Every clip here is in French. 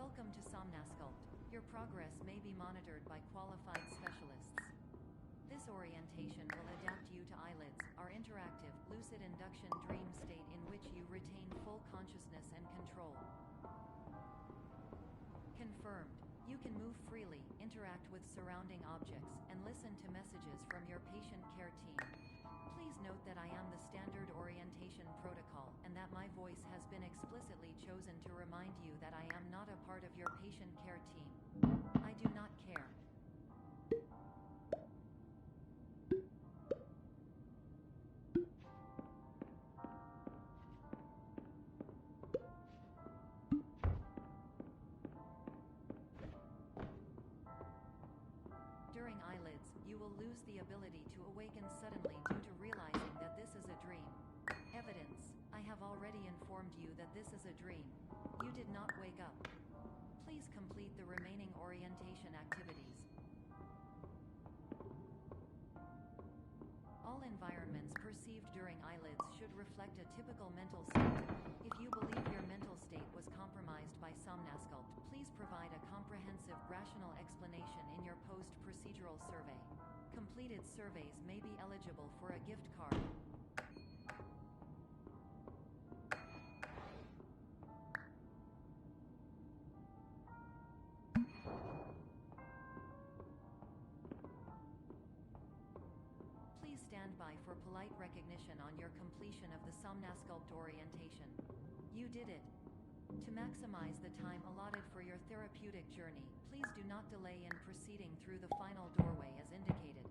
Welcome to Somnasculpt. Your progress may be monitored by qualified specialists. This orientation will adapt you to eyelids, our interactive, lucid induction dream state in which you retain full consciousness and control. Confirmed. You can move freely, interact with surrounding objects, and listen to messages from your patient care team. Please note that I am the standard orientation protocol, and that my voice has been explicitly chosen to remind you that I am not a part of your patient care team. I do not care. During eyelids, you will lose the ability to awaken suddenly due to realizing that this is a dream. Evidence: I have already informed you that this is a dream. You did not wake up. Please complete the remaining orientation activities. All environments perceived during eyelids should reflect a typical mental state. If you believe your mental state was compromised by Somnasculpt, please provide a comprehensive, rational explanation in your post-procedural survey. Completed surveys may be eligible for a gift card. Please stand by for polite recognition on your completion of the Somnasculpt orientation. You did it. To maximize the time allotted for your therapeutic journey, please do not delay in proceeding through the final doorway as indicated.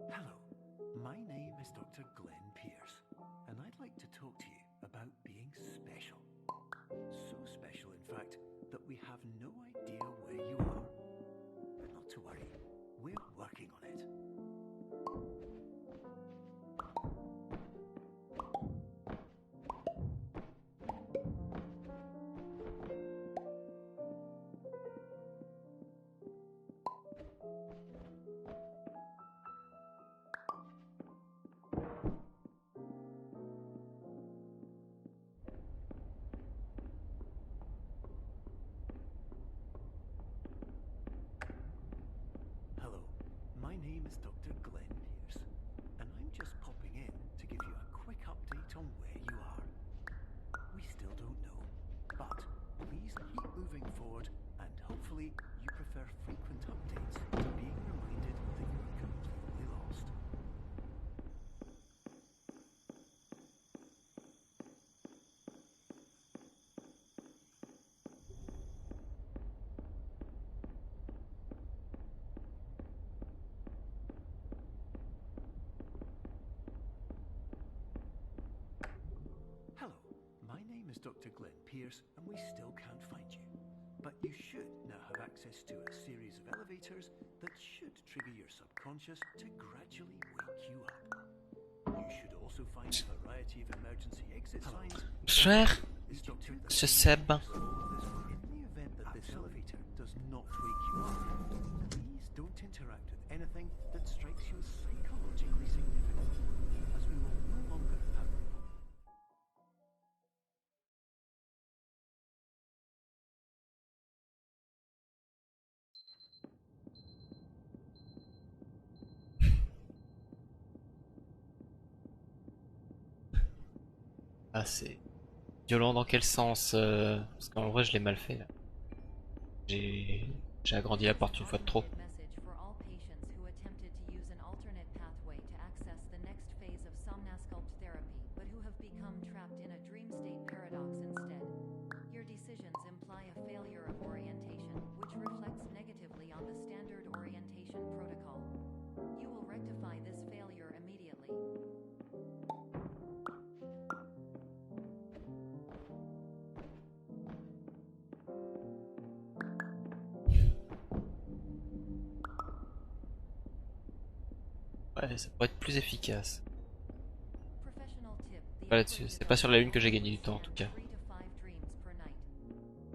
Hello, my name is Dr. Glenn Pierce, and I'd like to talk to you about being special. So special, in fact, that we have no idea where you are. But not to worry, we're working on it. Hello, my name is Dr. Glenn Pierce, and I'm just popping in to give you a quick update on where you are. We still don't know, but please keep moving forward, and hopefully you prefer frequent updates to being reminded that you're completely lost. Hello, my name is Dr. Glenn Pierce, and we still can't find you. But you should now have access to a series of elevators that should trigger your subconscious to gradually wake you up. You should also find a variety of emergency exit signs. Bonsoir, Is Dr. c'est Seb. In the event that this elevator does not wake you up, please don't interact with anything that strikes you as psychologically significant, as we will no longer have. Ah, c'est violent dans quel sens parce qu'en vrai, je l'ai mal fait là. J'ai j'ai agrandi la porte une fois de trop. Message for all patients who attempted to use an alternate pathway to access the next phase of Somnasculpt therapy, but who have become trapped in a dream state paradox instead. Your decisions imply a failure of orientation, which reflects negatively on the standard orientation protocol. You will rectify this failure immediately. Ouais, ça pourrait être plus efficace. Professional tip: the Pas là-dessus, equity c'est pas sur la lune que j'ai deduction gagné du temps en tout cas. 3 to 5 dreams per night.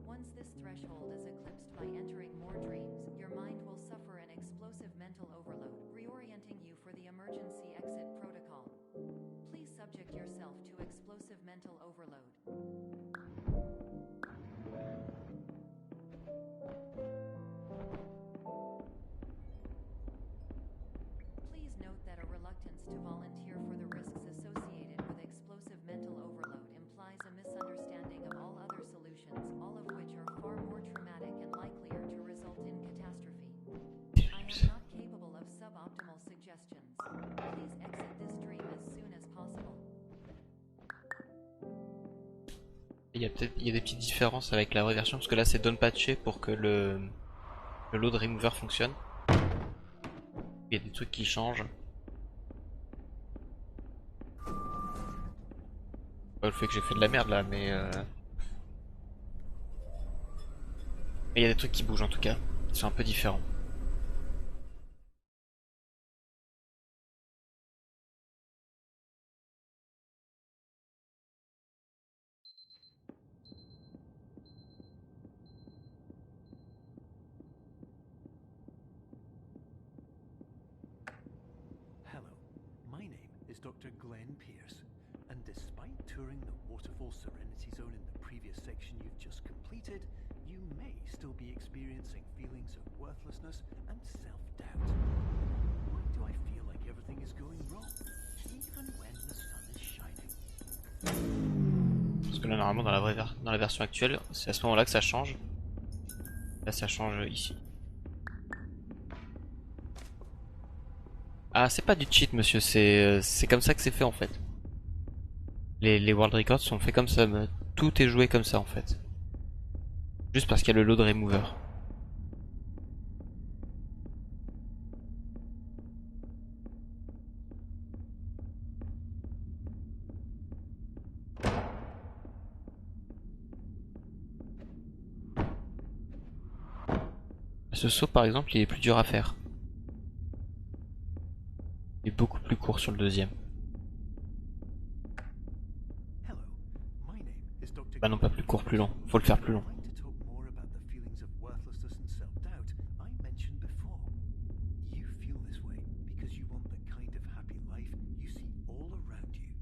Once this threshold is eclipsed by entering more dreams, your mind will suffer an explosive mental overload, reorienting you for the emergency exit protocol. Please subject yourself to explosive mental overload. Please note that a reluctance to volunteer for the risks associated with explosive mental overload implies a misunderstanding of all other solutions, all of which are far more traumatic and likelier to result in catastrophe. I am not capable of suboptimal suggestions. Please exit this dream as soon as possible. Il y a des petites différences avec la vraie version parce que là c'est down patché pour que le load remover fonctionne. Il y a des trucs qui changent. Pas le fait que j'ai fait de la merde là, mais il y a des trucs qui bougent en tout cas, qui sont un peu différents. Hello, my name is Dr. Glenn Pierce, and despite touring the Waterfall Serenity Zone in the previous section you've just completed, you may still be experiencing feelings of worthlessness and self-doubt. Why do I feel like everything is going wrong, even when the sun is shining? Parce que là normalement dans la version actuelle, c'est à ce moment-là que ça change. Là ça change ici. Ah c'est pas du cheat monsieur, c'est comme ça que c'est fait en fait. Les world records sont faits comme ça, mais tout est joué comme ça en fait. Juste parce qu'il y a le load remover. Ce saut par exemple il est plus dur à faire. Il est beaucoup plus court sur le deuxième. Hello, my name is Dr. Bah non pas plus court, plus long. Faut le faire plus long. I'd like to talk more about the feelings of worthlessness and self-doubt I mentioned before. You feel this way because you want the kind of happy life you see all around you.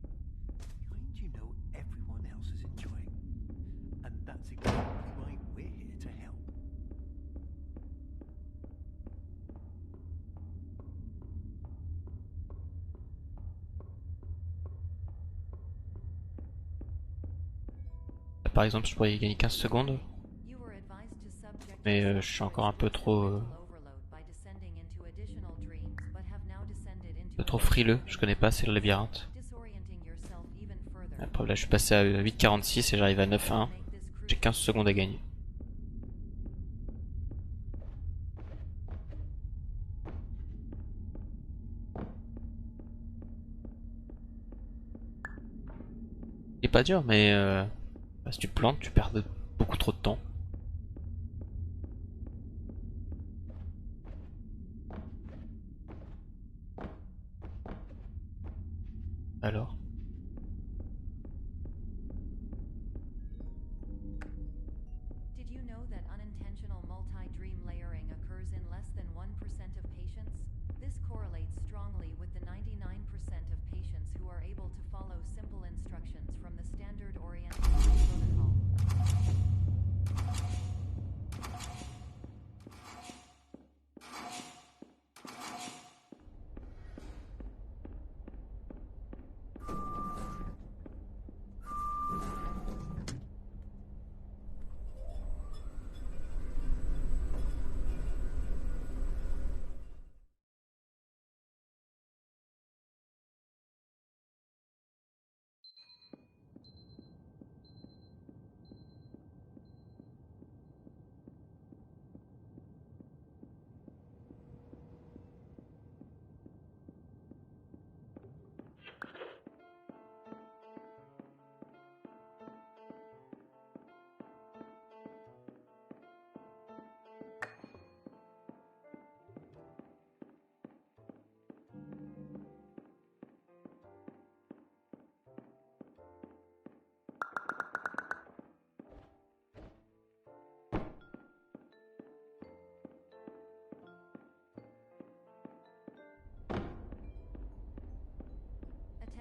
Kind you know everyone else is enjoying. And that's exactly why we're here to help. Là, par exemple je pourrais y gagner 15 secondes. You were advised to subject Mais yourself je suis to encore un peu explosive trop mental overload by descending into additional dreams, but have now descended into trop a frileux, je connais pas assez le labyrinthe. disorienting yourself even further. Après là je suis passé à 8,46 et j'arrive à 9,1. Make this J'ai 15 secondes à gagner. C'est pas dur mais bah, si tu plantes tu perds beaucoup trop de temps. Alors Did you know that unintentional multi-dream layering occurs in less than 1% of patients? This correlates strongly with the 99% of patients who are able to follow simple instructions from the standard orientation protocol.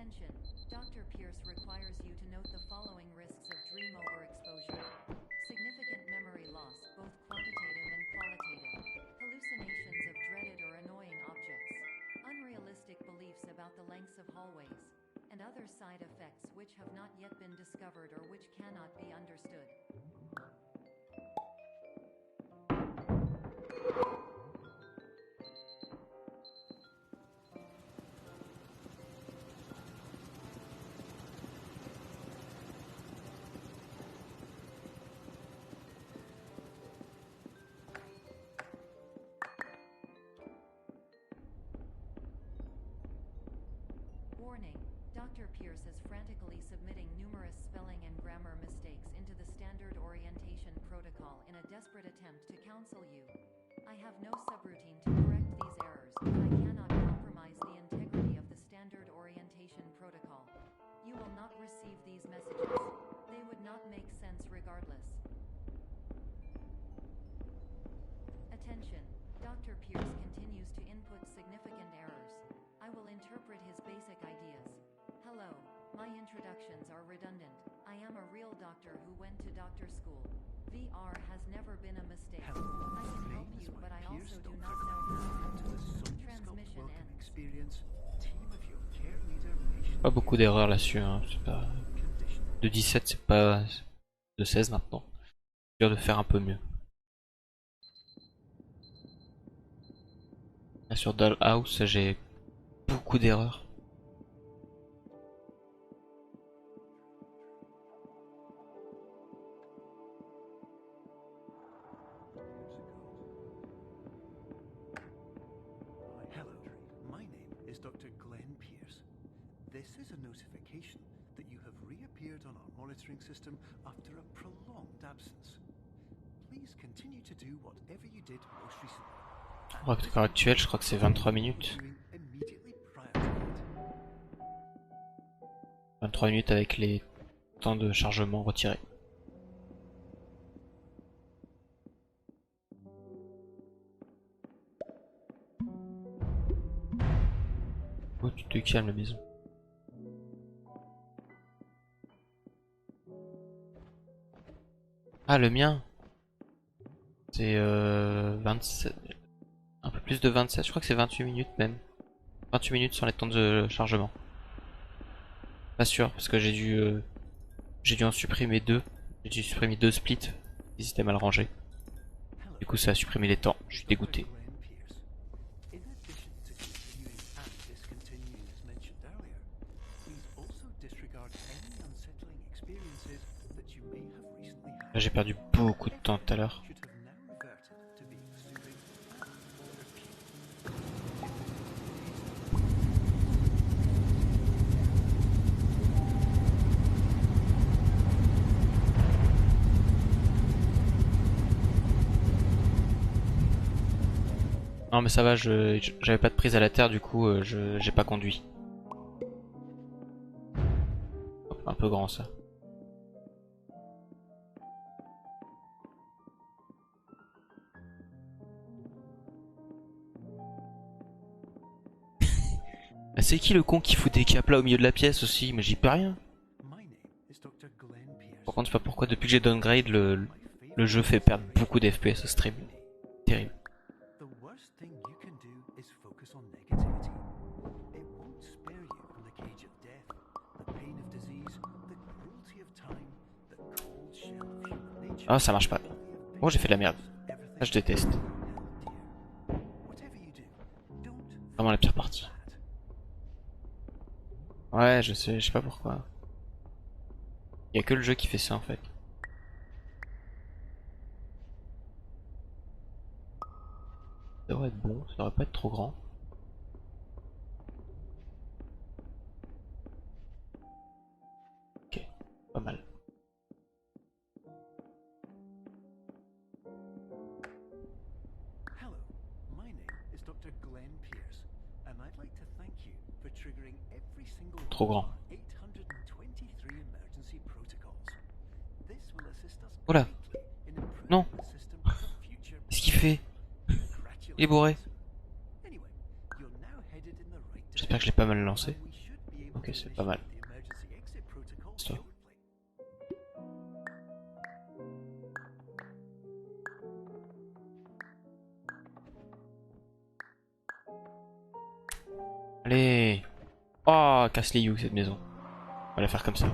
Attention, Dr. Pierce requires you to note the following risks of dream overexposure. Significant memory loss, both quantitative and qualitative. Hallucinations of dreaded or annoying objects. Unrealistic beliefs about the lengths of hallways. And other side effects which have not yet been discovered or which cannot be understood. Warning, Dr. Pierce is frantically submitting numerous spelling and grammar mistakes into the standard orientation protocol in a desperate attempt to counsel you. I have no subroutine to correct these errors, but I cannot compromise the integrity of the standard orientation protocol. You will not receive these messages. They would not make sense regardless. Attention, Dr. Pierce continues to input significant errors. I will interpret his basic ideas. Hello, my introductions are redundant. I am a real doctor who went to doctor school. VR has never been a mistake. Hello, I can my help name is you, but I Mike Pierce, also do Dr. not know Welcome to how. the Sonic Transmission Welcome ends. Experience. Team of your care leader, patient Pas beaucoup d'erreurs là-dessus, hein. C'est pas... condition. De 17, c'est pas de 16 maintenant. Dur de faire un peu mieux. Là, sur Dollhouse, j'ai beaucoup d'erreurs. Hello, my name is Dr. Glenn Pierce. This is a notification that you have reappeared on our monitoring system after a prolonged absence. Please continue to do whatever you did most recently. Au record actuel, je crois que c'est 23 minutes. Doing immediately prior to that. 23 minutes avec les temps de chargement retirés. Oh, tu te calmes la maison. Ah, le mien, c'est 27, un peu plus de 27, je crois que c'est 28 minutes même. 28 minutes sur les temps de chargement. Pas sûr, parce que j'ai dû en supprimer deux. J'ai dû supprimer deux splits. Ils étaient mal rangés. Du coup, ça a supprimé les temps. Je suis dégoûté. Là, j'ai perdu beaucoup de temps tout à l'heure. Non mais ça va, j'avais pas de prise à la terre, du coup j'ai pas conduit. Hop, un peu grand ça. Ah, c'est qui le con qui fout des capes là au milieu de la pièce aussi? Mais j'y peux rien. Par contre je sais pas pourquoi depuis que j'ai downgrade le jeu fait perdre beaucoup d'FPS au stream. Terrible. Ah, ça marche pas. Oh, j'ai fait de la merde. Ça, je déteste. Vraiment la pire partie. Ouais, je sais pas pourquoi. Il y a que le jeu qui fait ça en fait. Ça devrait être bon, ça devrait pas être trop grand. Ok, pas mal. Trop grand. Oh là. Non. Qu'est-ce qu'il fait? Il est bourré. J'espère que je l'ai pas mal lancé. Ok, c'est pas mal. The emergency exit protocol C'est toi. shortly. Allez. Oh, casse les you cette maison. On va la faire comme ça.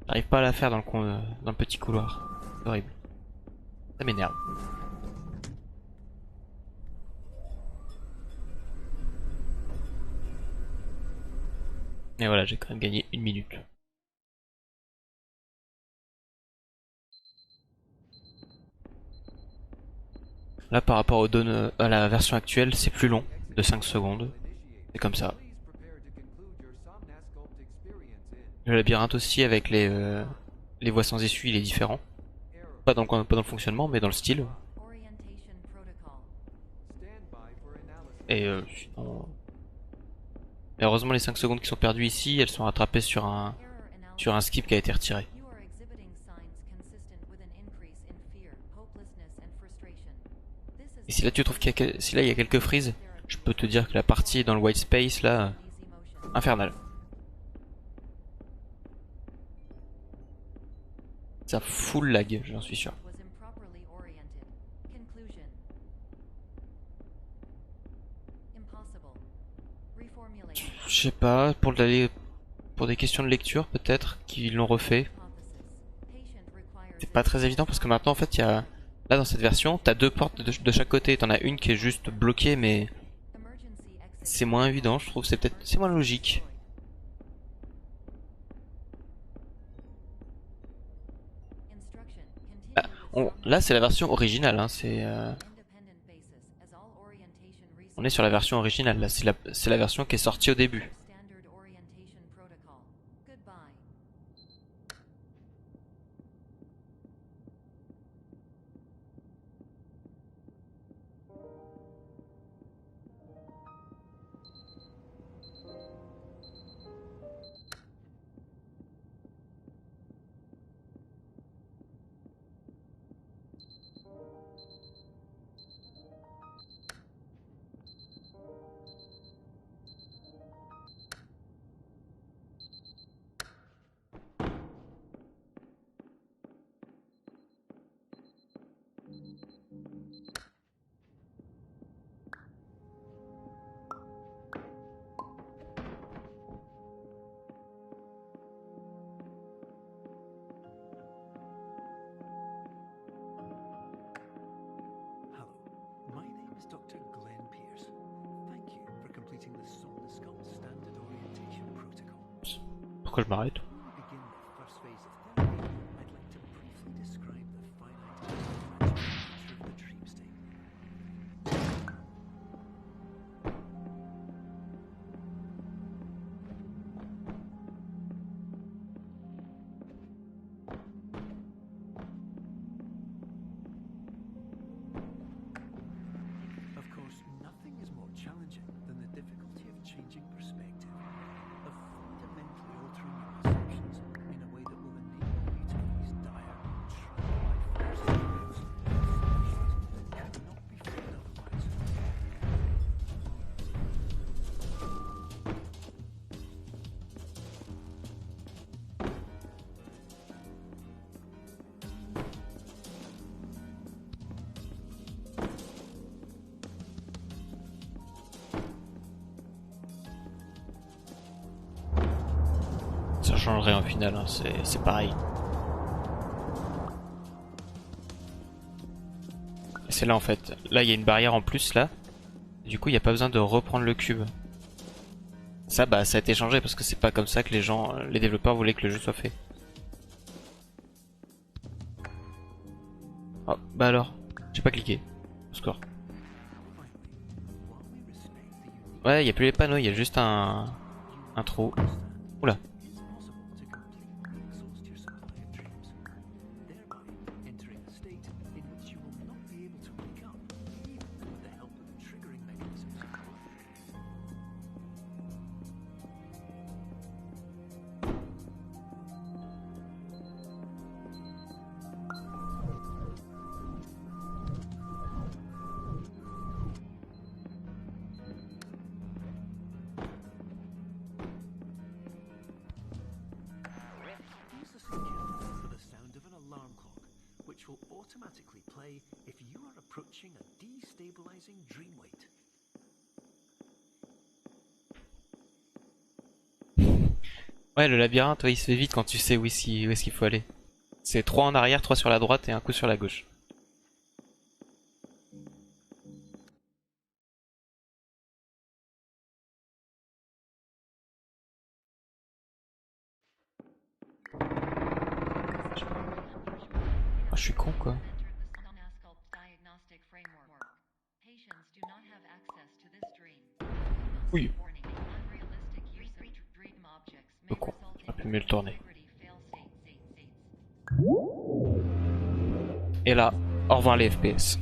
J'arrive pas à la faire dans dans le petit couloir. C'est horrible. Ça m'énerve. Et voilà, j'ai quand même gagné 1 minute. Là, par rapport à la version actuelle, c'est plus long, de 5 secondes. C'est comme ça. Le labyrinthe aussi, avec les voies sans issue, il est différent. Pas dans le fonctionnement, mais dans le style. Orientation protocol. Et sinon... Et heureusement, les 5 secondes qui sont perdues ici, elles sont rattrapées sur Error un analysis. skip qui a été retiré. You are exhibiting signs consistent with an increase in fear, hopelessness, and frustration. This is Et si là tu trouves si là il y a quelques frises, je peux te dire que la partie dans le white space là, easy motion. infernale. Ça full lag, j'en suis sûr. Was improperly oriented. Conclusion. Impossible. Reformulate. Je sais pas, pour des questions de lecture peut-être, qu'ils l'ont refait. Hypothesis. Patient requires C'est pas très évident parce que maintenant en fait il y a... Là dans cette version, t'as 2 portes de chaque côté, t'en as une qui est juste bloquée mais emergency exit. c'est moins évident je trouve, c'est moins logique. Instruction. Bah, Continue with là c'est la version originale, hein, c'est... independent basis as all orientation On est sur la version originale, là c'est la version qui est sortie au début. standard orientation protocol. Goodbye. Hello, my name is Dr. Glenn Pierce. Thank you for completing the Somnosculpt Standard Orientation Protocol. Pourquoi je m'arrête? Before we begin the first phase of therapy, I'd like to briefly describe the finite and magical nature of the dream state. Of course, nothing is more challenging than the difficulty of changing perspective, of fundamentally altering your perceptions in a way that will enable you to face dire, trial-life forces that cannot be felt otherwise. Ça change rien au final, hein, c'est pareil. C'est là en fait. Là il y a une barrière en plus là. Du coup il n'y a pas besoin de reprendre le cube. Ça bah ça a été changé parce que c'est pas comme ça que les développeurs voulaient que le jeu soit fait. Oh bah alors, j'ai pas cliqué. Au score. Ouais, il y a plus les panneaux, il y a juste un trou. Oula. It's possible to completely exhaust your supply of dreams, thereby entering a state in which you will not be able to wake up, even with the help of the triggering mechanisms. which will automatically play if you are approaching a destabilizing dream weight. Ouais, le labyrinthe, ouais, il se fait vite quand tu sais où est-ce qu'il faut aller. C'est 3 en arrière, 3 sur la droite et un coup sur la gauche. Ah, je suis con quoi. Oui. Le con, j'aurais pu mieux le tourner. Et là, au revoir les FPS.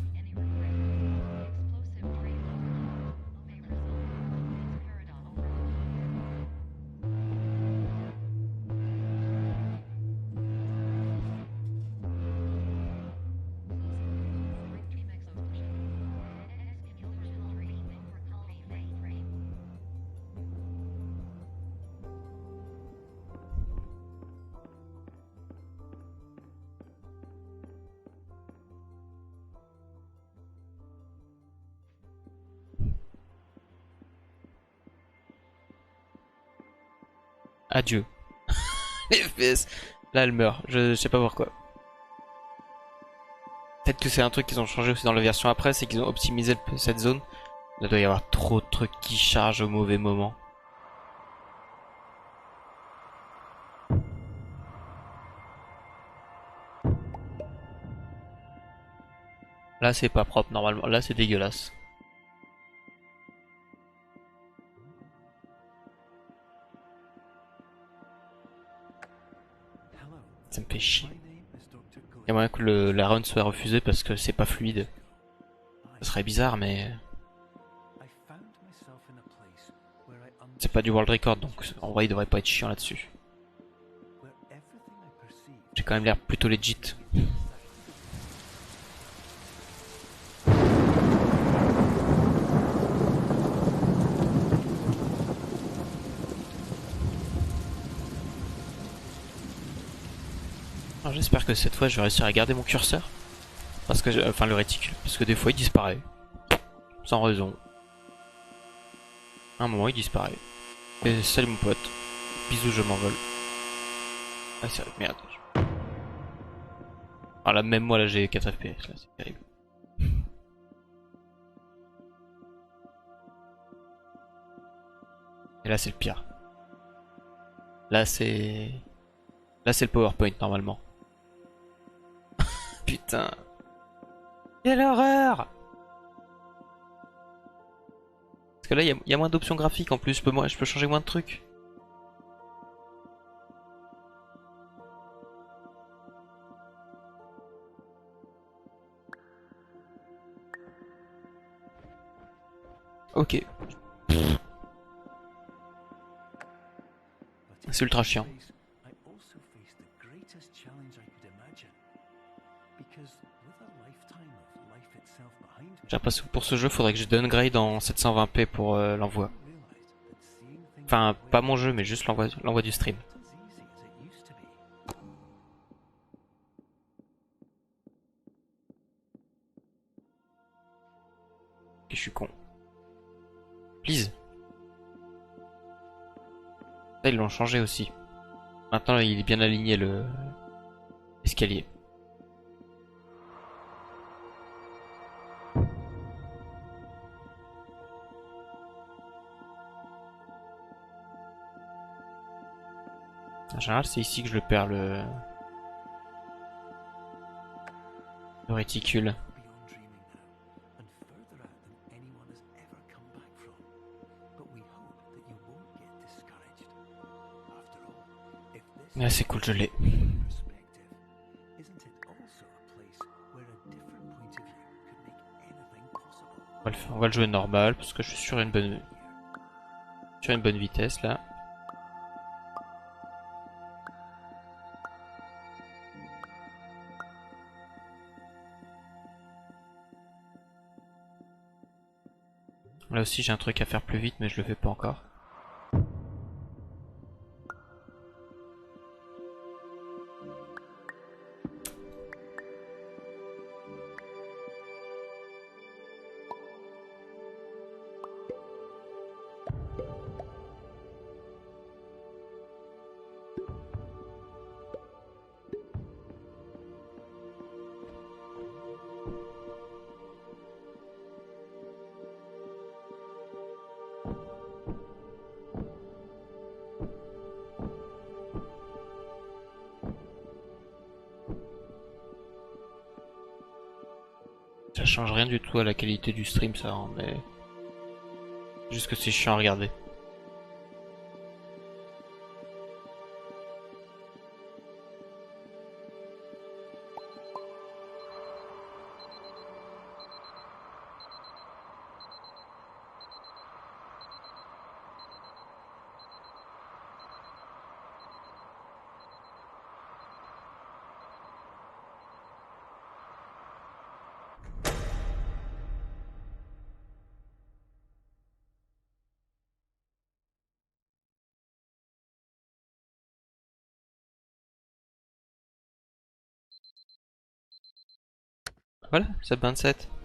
Adieu. Les FPS. Là, elle meurt. Je sais pas pourquoi. Peut-être que c'est un truc qu'ils ont changé aussi dans la version après, c'est qu'ils ont optimisé cette zone. Là, doit y avoir trop de trucs qui chargent au mauvais moment. Là, c'est pas propre normalement. Là, c'est dégueulasse. Ça me fait chier. Il y a moyen que la run soit refusée parce que c'est pas fluide. Ça serait bizarre, mais c'est pas du world record, donc en vrai il devrait pas être chiant là-dessus. J'ai quand même l'air plutôt legit. J'espère que cette fois je vais réussir à garder mon curseur. Parce que, enfin le réticule, parce que des fois il disparaît. Sans raison. À un moment il disparaît. Et salut mon pote. Bisous, je m'envole. Ah c'est vrai, merde. Ah là même moi là j'ai 4 FPS là, c'est terrible. Et là c'est le pire. Là c'est le PowerPoint normalement. Putain. Quelle horreur! Parce que là il y a moins d'options graphiques en plus, je peux changer moins de trucs. Ok. C'est ultra chiant. J'ai l'impression que pour ce jeu, faudrait que je downgrade en 720p pour l'envoi. Enfin, pas mon jeu, mais juste l'envoi du stream. Et je suis con. Please. Là, ils l'ont changé aussi. Maintenant, il est bien aligné l'escalier. En général, c'est ici que je le perds le réticule. Ah, c'est cool, je l'ai. On va le jouer normal parce que je suis sur une bonne vitesse là. Là aussi j'ai un truc à faire plus vite mais je le fais pas encore. Ça change rien du tout à la qualité du stream, ça, hein, mais juste que c'est chiant à regarder. Voilà, c'est 27.